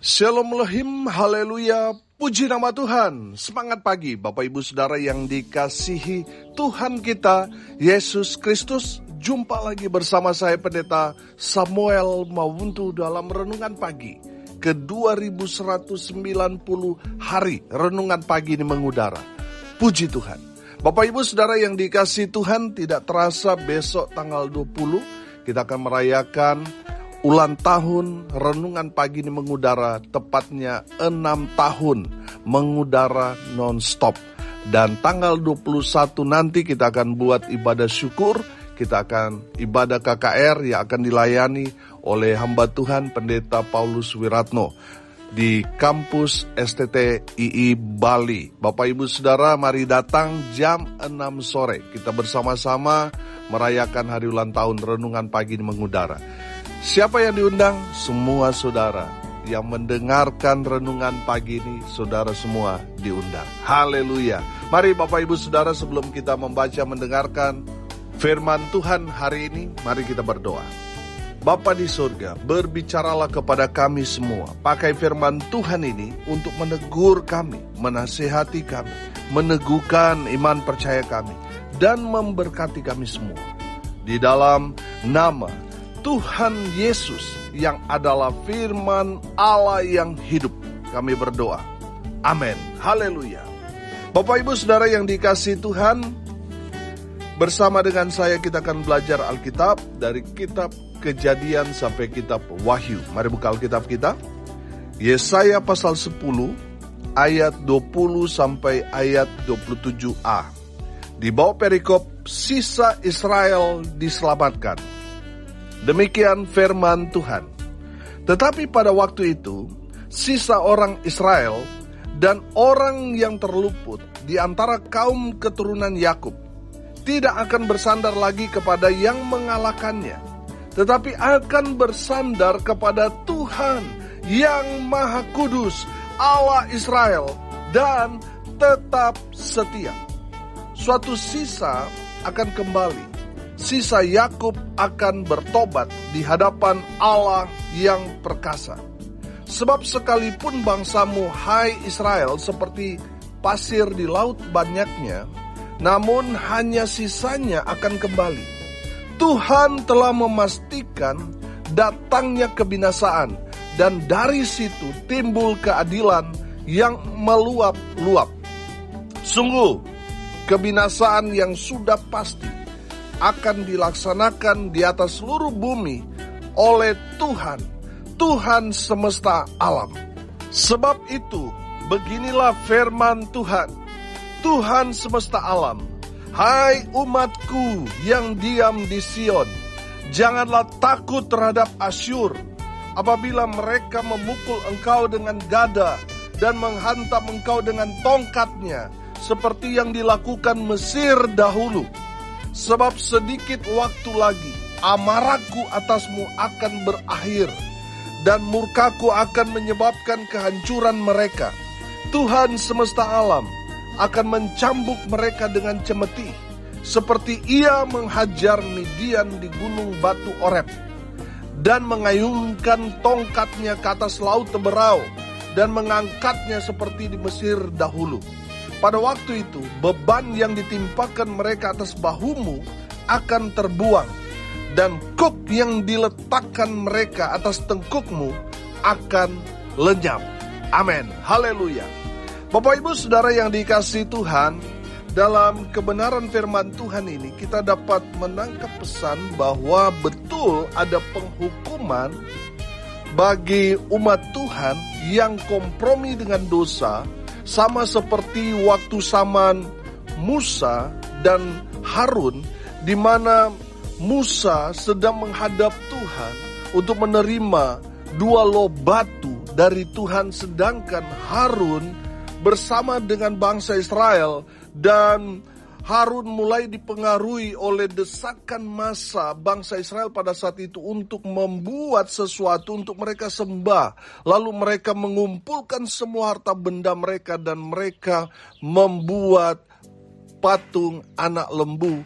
Shalom Elohim, haleluya, puji nama Tuhan. Semangat pagi Bapak Ibu Saudara yang dikasihi Tuhan kita Yesus Kristus. Jumpa lagi bersama saya Pendeta Samuel Mawuntu dalam Renungan Pagi ke 2190 hari Renungan Pagi ini mengudara. Puji Tuhan. Bapak Ibu Saudara yang dikasihi Tuhan, tidak terasa besok tanggal 20 kita akan merayakan ulang tahun Renungan Pagi ini mengudara, tepatnya 6 tahun mengudara non-stop. Dan tanggal 21 nanti kita akan buat ibadah syukur, kita akan ibadah KKR yang akan dilayani oleh hamba Tuhan Pendeta Paulus Wiratno di kampus STTII Bali. Bapak Ibu Saudara, mari datang jam 6 sore. Kita bersama-sama merayakan hari ulang tahun Renungan Pagi ini mengudara. Siapa yang diundang? Semua saudara yang mendengarkan renungan pagi ini, saudara semua diundang. Haleluya. Mari Bapak Ibu Saudara, sebelum kita membaca mendengarkan firman Tuhan hari ini, mari kita berdoa. Bapa di surga, berbicaralah kepada kami semua. Pakai firman Tuhan ini untuk menegur kami, menasihati kami, meneguhkan iman percaya kami, dan memberkati kami semua. Di dalam nama Tuhan Yesus yang adalah firman Allah yang hidup, kami berdoa. Amin. Haleluya. Bapak Ibu Saudara yang dikasihi Tuhan, bersama dengan saya kita akan belajar Alkitab dari kitab Kejadian sampai kitab Wahyu. Mari buka Alkitab kita. Yesaya pasal 10 ayat 20 sampai ayat 27a. Di bawah perikop sisa Israel diselamatkan. Demikian firman Tuhan. Tetapi pada waktu itu, sisa orang Israel dan orang yang terluput di antara kaum keturunan Yakub tidak akan bersandar lagi kepada yang mengalahkannya, tetapi akan bersandar kepada Tuhan yang Maha Kudus, Allah Israel, dan tetap setia. Suatu sisa akan kembali. Sisa Yakub akan bertobat di hadapan Allah yang perkasa. Sebab sekalipun bangsamu, hai Israel, seperti pasir di laut banyaknya, namun hanya sisanya akan kembali. Tuhan telah memastikan datangnya kebinasaan, dan dari situ timbul keadilan yang meluap-luap. Sungguh, kebinasaan yang sudah pasti akan dilaksanakan di atas seluruh bumi oleh Tuhan, Tuhan semesta alam. Sebab itu, beginilah firman Tuhan, Tuhan semesta alam. Hai umatku yang diam di Sion, janganlah takut terhadap Asyur, apabila mereka memukul engkau dengan gada dan menghantam engkau dengan tongkatnya, seperti yang dilakukan Mesir dahulu. Sebab sedikit waktu lagi amarahku atasmu akan berakhir, dan murkaku akan menyebabkan kehancuran mereka. Tuhan semesta alam akan mencambuk mereka dengan cemeti, seperti ia menghajar Midian di gunung batu Oreb, dan mengayunkan tongkatnya ke atas laut Teberau, dan mengangkatnya seperti di Mesir dahulu. Pada waktu itu, beban yang ditimpakan mereka atas bahumu akan terbuang, dan kuk yang diletakkan mereka atas tengkukmu akan lenyap. Amin. Haleluya. Bapak Ibu Saudara yang dikasihi Tuhan, dalam kebenaran firman Tuhan ini kita dapat menangkap pesan bahwa betul ada penghukuman bagi umat Tuhan yang kompromi dengan dosa, sama seperti waktu zaman Musa dan Harun, di mana Musa sedang menghadap Tuhan untuk menerima 2 loh batu dari Tuhan, sedangkan Harun bersama dengan bangsa Israel, dan Harun mulai dipengaruhi oleh desakan massa bangsa Israel pada saat itu untuk membuat sesuatu untuk mereka sembah. Lalu mereka mengumpulkan semua harta benda mereka dan mereka membuat patung anak lembu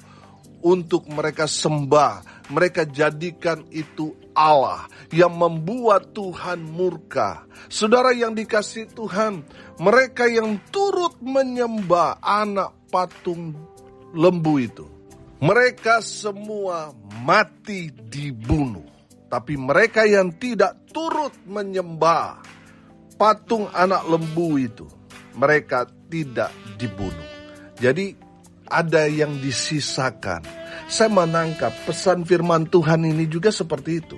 untuk mereka sembah. Mereka jadikan itu Allah yang membuat Tuhan murka. Saudara yang dikasihi Tuhan, mereka yang turut menyembah anak patung lembu itu, mereka semua mati dibunuh. Tapi mereka yang tidak turut menyembah patung anak lembu itu, mereka tidak dibunuh. Jadi ada yang disisakan. Saya menangkap pesan firman Tuhan ini juga seperti itu.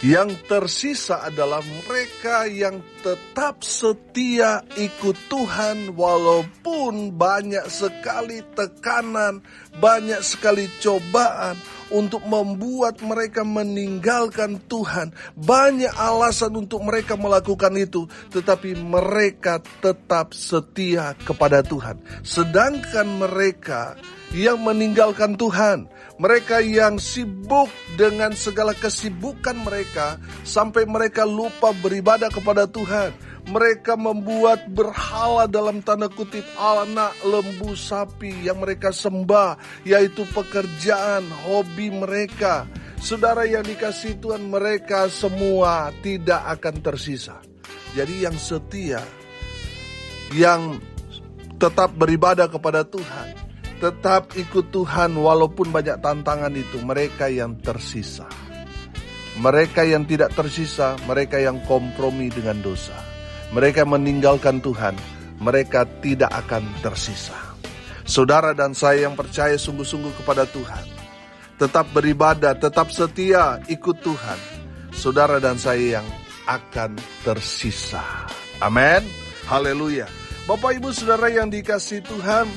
Yang tersisa adalah mereka yang tetap setia ikut Tuhan walaupun banyak sekali tekanan, banyak sekali cobaan untuk membuat mereka meninggalkan Tuhan. Banyak alasan untuk mereka melakukan itu, tetapi mereka tetap setia kepada Tuhan. Sedangkan mereka yang meninggalkan Tuhan, mereka yang sibuk dengan segala kesibukan mereka sampai mereka lupa beribadah kepada Tuhan. Mereka membuat berhala dalam tanda kutip anak lembu sapi yang mereka sembah, yaitu pekerjaan, hobi mereka. Saudara yang dikasihi Tuhan, mereka semua tidak akan tersisa. Jadi yang setia, yang tetap beribadah kepada Tuhan, tetap ikut Tuhan walaupun banyak tantangan itu, mereka yang tersisa. Mereka yang tidak tersisa, mereka yang kompromi dengan dosa. Mereka meninggalkan Tuhan, mereka tidak akan tersisa. Saudara dan saya yang percaya sungguh-sungguh kepada Tuhan, tetap beribadah, tetap setia ikut Tuhan. Saudara dan saya yang akan tersisa. Amin. Haleluya. Bapak Ibu Saudara yang dikasihi Tuhan,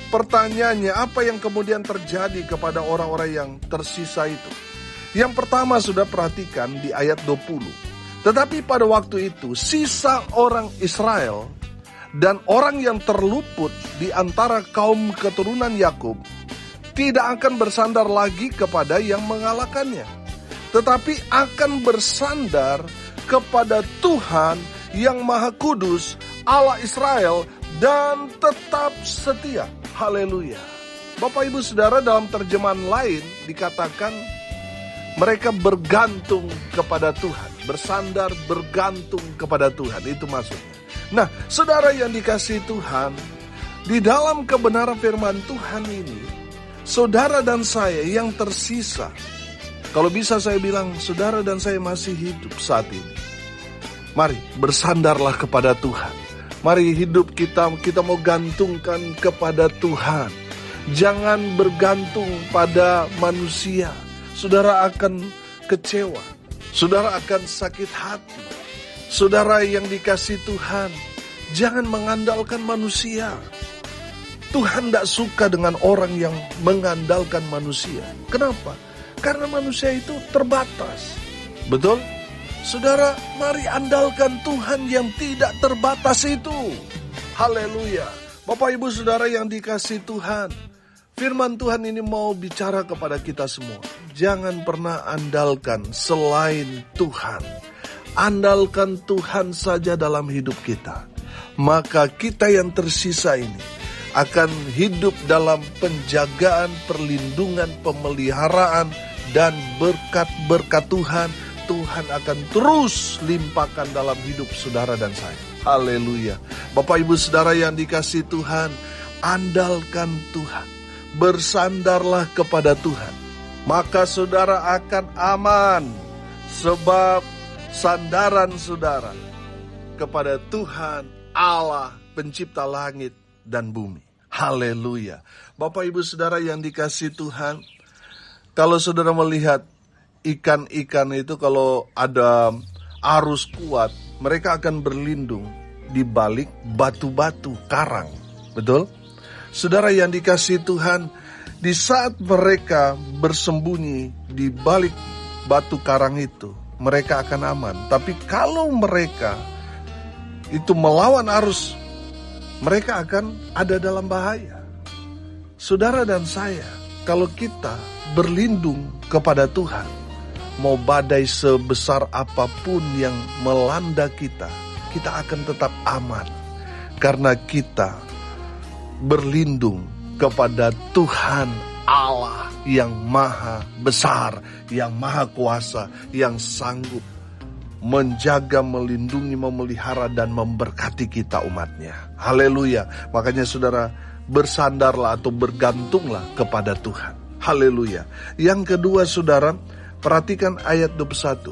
pertanyaannya, apa yang kemudian terjadi kepada orang-orang yang tersisa itu? Yang pertama, sudah perhatikan di ayat 20. Tetapi pada waktu itu, sisa orang Israel dan orang yang terluput di antara kaum keturunan Yakub tidak akan bersandar lagi kepada yang mengalahkannya, tetapi akan bersandar kepada Tuhan yang Maha Kudus, Allah Israel, dan tetap setia. Haleluya. Bapak Ibu Saudara, dalam terjemahan lain dikatakan mereka bergantung kepada Tuhan, bersandar bergantung kepada Tuhan, itu maksudnya. Nah, saudara yang dikasihi Tuhan, di dalam kebenaran firman Tuhan ini, saudara dan saya yang tersisa, kalau bisa saya bilang, saudara dan saya masih hidup saat ini. Mari bersandarlah kepada Tuhan. Mari hidup kita mau gantungkan kepada Tuhan. Jangan bergantung pada manusia. Saudara akan kecewa. Saudara akan sakit hati. Saudara yang dikasihi Tuhan, jangan mengandalkan manusia. Tuhan tidak suka dengan orang yang mengandalkan manusia. Kenapa? Karena manusia itu terbatas. Betul? Saudara, mari andalkan Tuhan yang tidak terbatas itu. Haleluya. Bapak Ibu Saudara yang dikasihi Tuhan, firman Tuhan ini mau bicara kepada kita semua. Jangan pernah andalkan selain Tuhan. Andalkan Tuhan saja dalam hidup kita. Maka kita yang tersisa ini akan hidup dalam penjagaan, perlindungan, pemeliharaan, dan berkat-berkat Tuhan. Tuhan akan terus limpahkan dalam hidup saudara dan saya. Haleluya. Bapak Ibu Saudara yang dikasihi Tuhan, andalkan Tuhan. Bersandarlah kepada Tuhan. Maka saudara akan aman. Sebab sandaran saudara kepada Tuhan Allah pencipta langit dan bumi. Haleluya. Bapak Ibu Saudara yang dikasihi Tuhan, kalau saudara melihat ikan-ikan itu kalau ada arus kuat, mereka akan berlindung di balik batu-batu karang. Betul? Saudara yang dikasihi Tuhan, di saat mereka bersembunyi di balik batu karang itu, mereka akan aman. Tapi kalau mereka itu melawan arus, mereka akan ada dalam bahaya. Saudara dan saya, kalau kita berlindung kepada Tuhan, mau badai sebesar apapun yang melanda kita, kita akan tetap aman. Karena kita berlindung kepada Tuhan Allah yang maha besar, yang maha kuasa, yang sanggup menjaga, melindungi, memelihara, dan memberkati kita umatnya. Haleluya. Makanya saudara, bersandarlah atau bergantunglah kepada Tuhan. Haleluya. Yang kedua saudara, perhatikan ayat 21.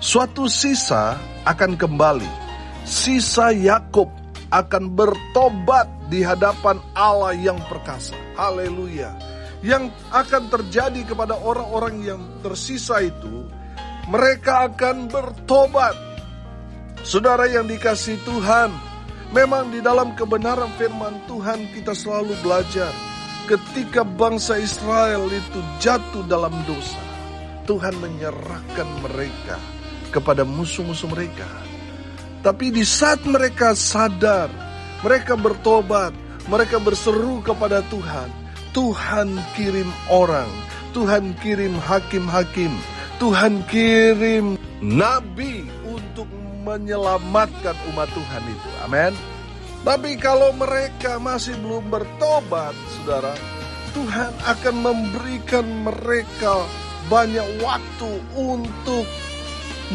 Suatu sisa akan kembali. Sisa Yakub akan bertobat di hadapan Allah yang perkasa. Haleluya. Yang akan terjadi kepada orang-orang yang tersisa itu, mereka akan bertobat. Saudara yang dikasihi Tuhan, memang di dalam kebenaran firman Tuhan kita selalu belajar. Ketika bangsa Israel itu jatuh dalam dosa, Tuhan menyerahkan mereka kepada musuh-musuh mereka. Tapi di saat mereka sadar, mereka bertobat, mereka berseru kepada Tuhan, Tuhan kirim orang, Tuhan kirim hakim-hakim, Tuhan kirim nabi untuk menyelamatkan umat Tuhan itu. Amin. Tapi kalau mereka masih belum bertobat, saudara, Tuhan akan memberikan mereka banyak waktu untuk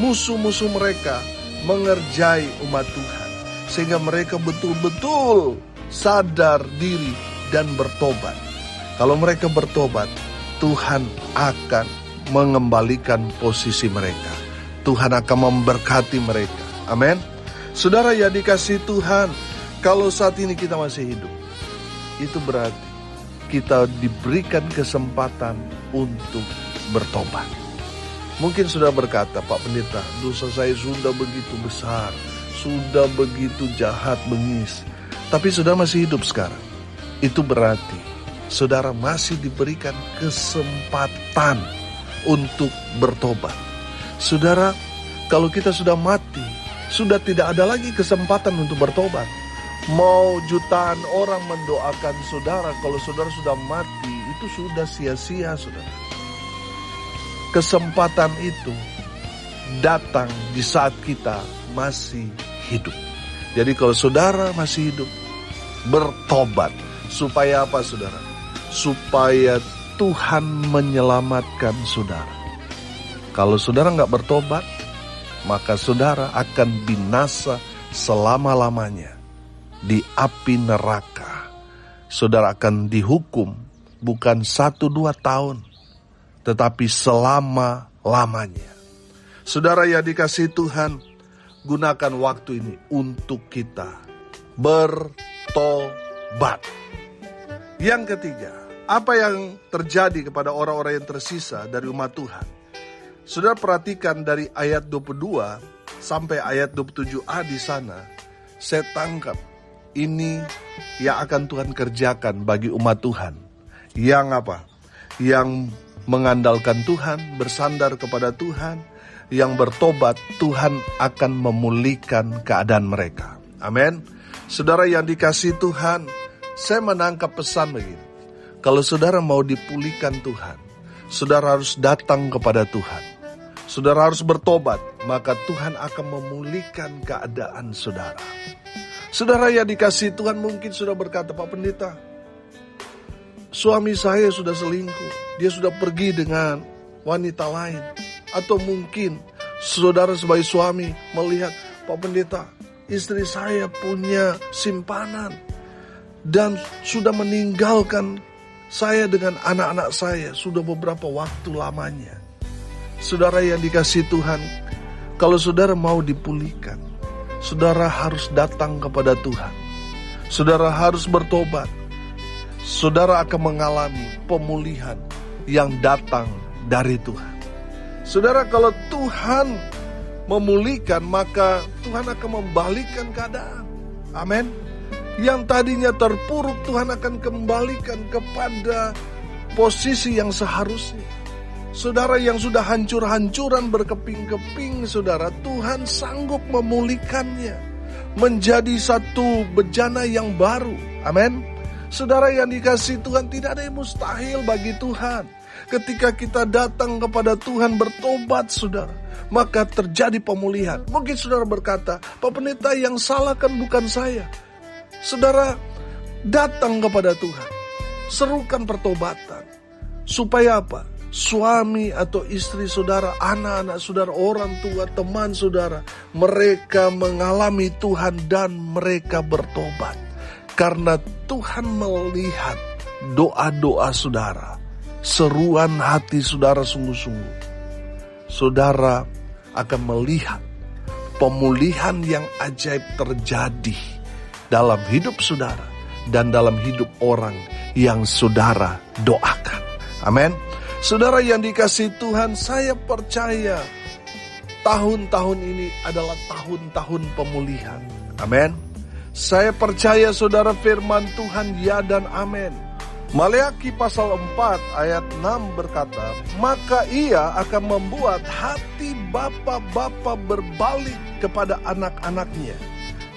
musuh-musuh mereka mengerjai umat Tuhan. Sehingga mereka betul-betul sadar diri dan bertobat. Kalau mereka bertobat, Tuhan akan mengembalikan posisi mereka. Tuhan akan memberkati mereka. Amin. Saudara yang dikasihi Tuhan, kalau saat ini kita masih hidup, itu berarti kita diberikan kesempatan untuk bertobat. Mungkin sudah berkata, Pak Pendeta, dosa saya sudah begitu besar, sudah begitu jahat, bengis, tapi saudara masih hidup sekarang. Itu berarti saudara masih diberikan kesempatan untuk bertobat. Saudara, kalau kita sudah mati, sudah tidak ada lagi kesempatan untuk bertobat. Mau jutaan orang mendoakan saudara, kalau saudara sudah mati, itu sudah sia-sia, saudara. Kesempatan itu datang di saat kita masih hidup. Jadi kalau saudara masih hidup, bertobat. Supaya apa, saudara? Supaya Tuhan menyelamatkan saudara. Kalau saudara nggak bertobat, maka saudara akan binasa selama-lamanya di api neraka. Saudara akan dihukum bukan 1-2 tahun, tetapi selama-lamanya. Saudara yang dikasihi Tuhan, gunakan waktu ini untuk kita bertobat. Yang ketiga, apa yang terjadi kepada orang-orang yang tersisa dari umat Tuhan? Saudara perhatikan dari ayat 22 sampai ayat 27a di sana, saya tangkap ini yang akan Tuhan kerjakan bagi umat Tuhan. Yang apa? Yang mengandalkan Tuhan, bersandar kepada Tuhan, yang bertobat, Tuhan akan memulihkan keadaan mereka. Amin. Saudara yang dikasihi Tuhan, saya menangkap pesan begini. Kalau saudara mau dipulihkan Tuhan, saudara harus datang kepada Tuhan. Saudara harus bertobat, maka Tuhan akan memulihkan keadaan saudara. Saudara yang dikasihi Tuhan mungkin sudah berkata, Pak Pendeta, suami saya sudah selingkuh, dia sudah pergi dengan wanita lain. Atau mungkin saudara sebagai suami melihat, Pak Pendeta, istri saya punya simpanan dan sudah meninggalkan saya dengan anak-anak saya sudah beberapa waktu lamanya. Saudara yang dikasihi Tuhan, kalau saudara mau dipulihkan, saudara harus datang kepada Tuhan. Saudara harus bertobat. Saudara akan mengalami pemulihan yang datang dari Tuhan. Saudara, kalau Tuhan memulihkan, maka Tuhan akan membalikkan keadaan. Amin. Yang tadinya terpuruk, Tuhan akan kembalikan kepada posisi yang seharusnya. Saudara yang sudah hancur-hancuran berkeping-keping, saudara, Tuhan sanggup memulihkannya menjadi satu bejana yang baru. Amin. Saudara yang dikasihi Tuhan, tidak ada yang mustahil bagi Tuhan. Ketika kita datang kepada Tuhan bertobat, saudara, maka terjadi pemulihan. Mungkin saudara berkata, Pak Pendeta, yang salah kan bukan saya. Saudara, datang kepada Tuhan, serukan pertobatan. Supaya apa? Suami atau istri saudara, anak-anak saudara, orang tua, teman saudara, mereka mengalami Tuhan dan mereka bertobat. Karena Tuhan melihat doa-doa saudara, seruan hati saudara sungguh-sungguh. Saudara akan melihat pemulihan yang ajaib terjadi dalam hidup saudara dan dalam hidup orang yang saudara doakan. Amin. Saudara yang dikasihi Tuhan, saya percaya tahun-tahun ini adalah tahun-tahun pemulihan. Amin. Saya percaya saudara firman Tuhan ya dan amin. Maleakhi pasal 4 ayat 6 berkata, maka ia akan membuat hati bapa-bapa berbalik kepada anak-anaknya,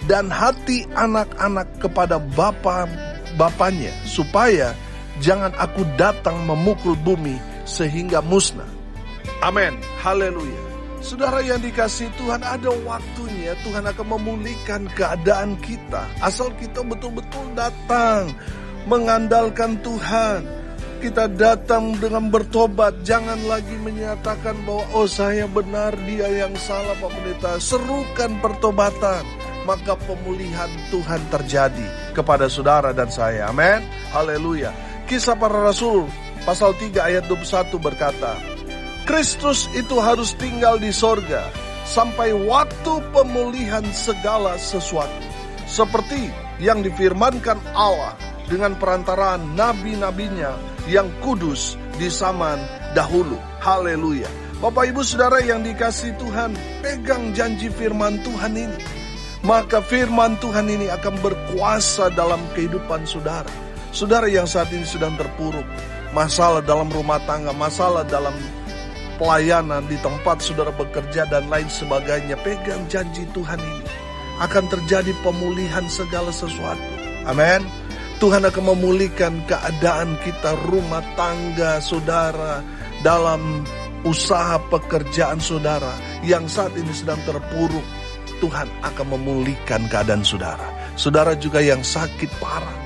dan hati anak-anak kepada bapa-bapanya, supaya jangan aku datang memukul bumi sehingga musnah. Amin. Haleluya. Saudara yang dikasihi Tuhan, ada waktunya Tuhan akan memulihkan keadaan kita. Asal kita betul-betul datang mengandalkan Tuhan. Kita datang dengan bertobat. Jangan lagi menyatakan bahwa oh saya benar, dia yang salah Pak Pendeta. Serukan pertobatan. Maka pemulihan Tuhan terjadi kepada saudara dan saya. Amin. Haleluya. Kisah para Rasul pasal 3 ayat 21 berkata, Kristus itu harus tinggal di sorga sampai waktu pemulihan segala sesuatu. Seperti yang difirmankan Allah dengan perantaraan nabi-nabinya yang kudus di zaman dahulu. Haleluya. Bapak Ibu Saudara yang dikasihi Tuhan, pegang janji firman Tuhan ini. Maka firman Tuhan ini akan berkuasa dalam kehidupan saudara. Saudara yang saat ini sedang terpuruk, masalah dalam rumah tangga, masalah dalam pelayanan di tempat saudara bekerja dan lain sebagainya, pegang janji Tuhan ini. Akan terjadi pemulihan segala sesuatu. Amin. Tuhan akan memulihkan keadaan kita, rumah tangga saudara, dalam usaha pekerjaan saudara yang saat ini sedang terpuruk. Tuhan akan memulihkan keadaan saudara. Saudara juga yang sakit parah,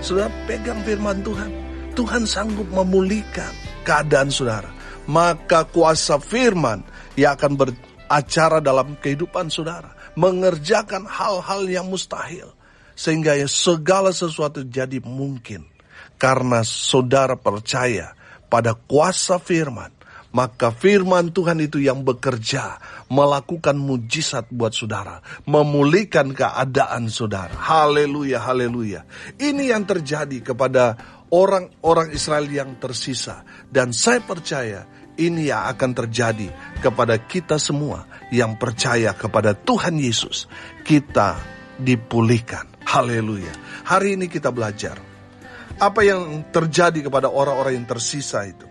saudara pegang firman Tuhan. Tuhan sanggup memulihkan keadaan saudara. Maka kuasa firman yang akan beracara dalam kehidupan saudara, mengerjakan hal-hal yang mustahil, sehingga segala sesuatu jadi mungkin. Karena saudara percaya pada kuasa firman, maka firman Tuhan itu yang bekerja, melakukan mujizat buat saudara, memulihkan keadaan saudara. Haleluya, haleluya. Ini yang terjadi kepada orang-orang Israel yang tersisa. Dan saya percaya ini yang akan terjadi kepada kita semua yang percaya kepada Tuhan Yesus. Kita dipulihkan. Haleluya. Hari ini kita belajar apa yang terjadi kepada orang-orang yang tersisa itu.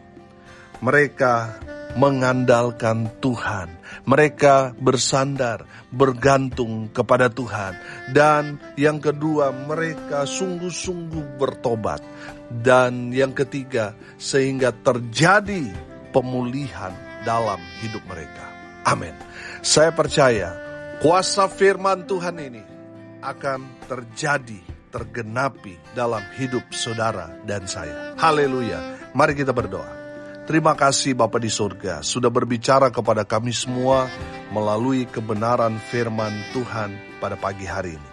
Mereka mengandalkan Tuhan. Mereka bersandar, bergantung kepada Tuhan. Dan yang kedua, mereka sungguh-sungguh bertobat. Dan yang ketiga, sehingga terjadi pemulihan dalam hidup mereka. Amin. Saya percaya kuasa firman Tuhan ini akan terjadi, tergenapi dalam hidup saudara dan saya. Haleluya. Mari kita berdoa. Terima kasih Bapa di surga sudah berbicara kepada kami semua melalui kebenaran firman Tuhan pada pagi hari ini.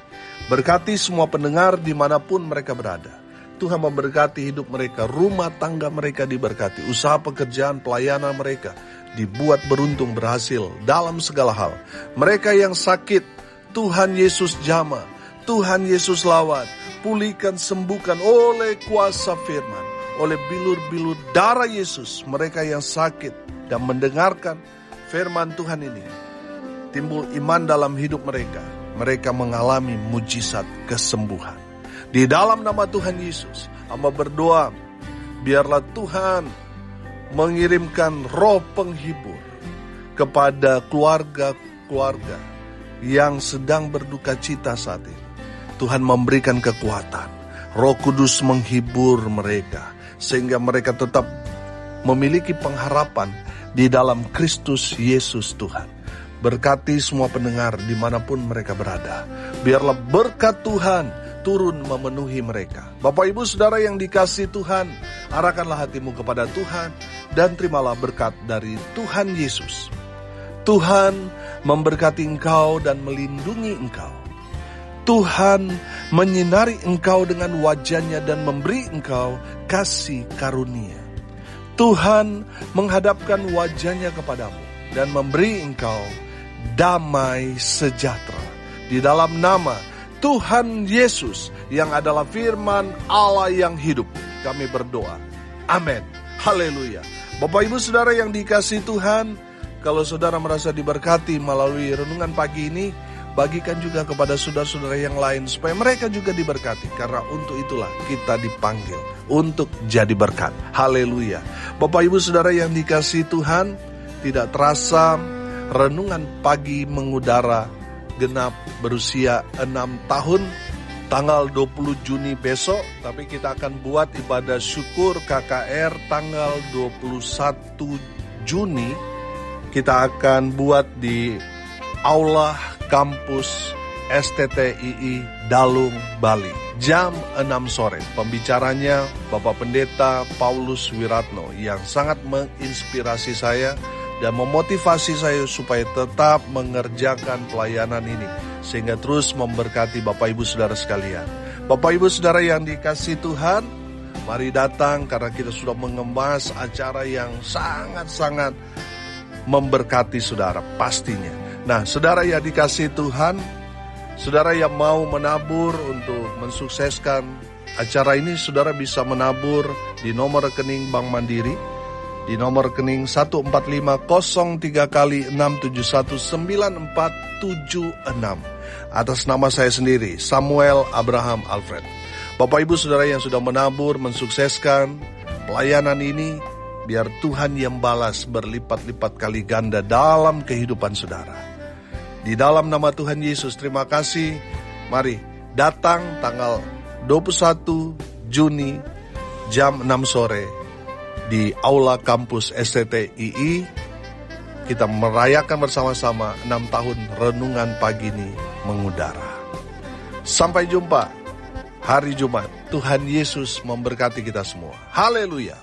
Berkati semua pendengar dimanapun mereka berada. Tuhan memberkati hidup mereka, rumah tangga mereka diberkati, usaha pekerjaan pelayanan mereka dibuat beruntung berhasil dalam segala hal. Mereka yang sakit, Tuhan Yesus jamah, Tuhan Yesus lawat, pulihkan, sembuhkan oleh kuasa firman. Oleh bilur-bilur darah Yesus, mereka yang sakit dan mendengarkan firman Tuhan ini, timbul iman dalam hidup mereka. Mereka mengalami mujizat kesembuhan. Di dalam nama Tuhan Yesus, hamba berdoa, biarlah Tuhan mengirimkan roh penghibur kepada keluarga-keluarga yang sedang berduka cita saat ini. Tuhan memberikan kekuatan. Roh Kudus menghibur mereka, sehingga mereka tetap memiliki pengharapan di dalam Kristus Yesus Tuhan. Berkati semua pendengar dimanapun mereka berada. Biarlah berkat Tuhan turun memenuhi mereka. Bapak Ibu Saudara yang dikasihi Tuhan, arahkanlah hatimu kepada Tuhan dan terimalah berkat dari Tuhan Yesus. Tuhan memberkati engkau dan melindungi engkau. Tuhan menyinari engkau dengan wajah-Nya dan memberi engkau kasih karunia. Tuhan menghadapkan wajah-Nya kepadamu dan memberi engkau damai sejahtera. Di dalam nama Tuhan Yesus yang adalah firman Allah yang hidup, kami berdoa. Amin. Haleluya. Bapak Ibu Saudara yang dikasihi Tuhan, kalau saudara merasa diberkati melalui renungan pagi ini, bagikan juga kepada saudara-saudara yang lain supaya mereka juga diberkati. Karena untuk itulah kita dipanggil untuk jadi berkat. Haleluya. Bapak Ibu Saudara yang dikasihi Tuhan, tidak terasa renungan pagi mengudara genap berusia 6 tahun. Tanggal 20 Juni besok, tapi kita akan buat ibadah syukur KKR tanggal 21 Juni. Kita akan buat di Aula Kampus STTII Dalung, Bali. Jam 6 sore. Pembicaranya Bapak Pendeta Paulus Wiratno yang sangat menginspirasi saya dan memotivasi saya supaya tetap mengerjakan pelayanan ini sehingga terus memberkati Bapak Ibu Saudara sekalian. Bapak Ibu Saudara yang dikasihi Tuhan, mari datang karena kita sudah mengemas acara yang sangat-sangat memberkati saudara pastinya. Nah, saudara yang dikasihi Tuhan, saudara yang mau menabur untuk mensukseskan acara ini, saudara bisa menabur di nomor rekening Bank Mandiri di nomor rekening 1450367194776 atas nama saya sendiri, Samuel Abraham Alfred. Bapak Ibu Saudara yang sudah menabur mensukseskan pelayanan ini, biar Tuhan yang balas berlipat-lipat kali ganda dalam kehidupan saudara. Di dalam nama Tuhan Yesus, terima kasih. Mari datang tanggal 21 Juni jam 6 sore di Aula Kampus STTII. Kita merayakan bersama-sama 6 tahun renungan pagi ini mengudara. Sampai jumpa hari Jumat. Tuhan Yesus memberkati kita semua. Haleluya.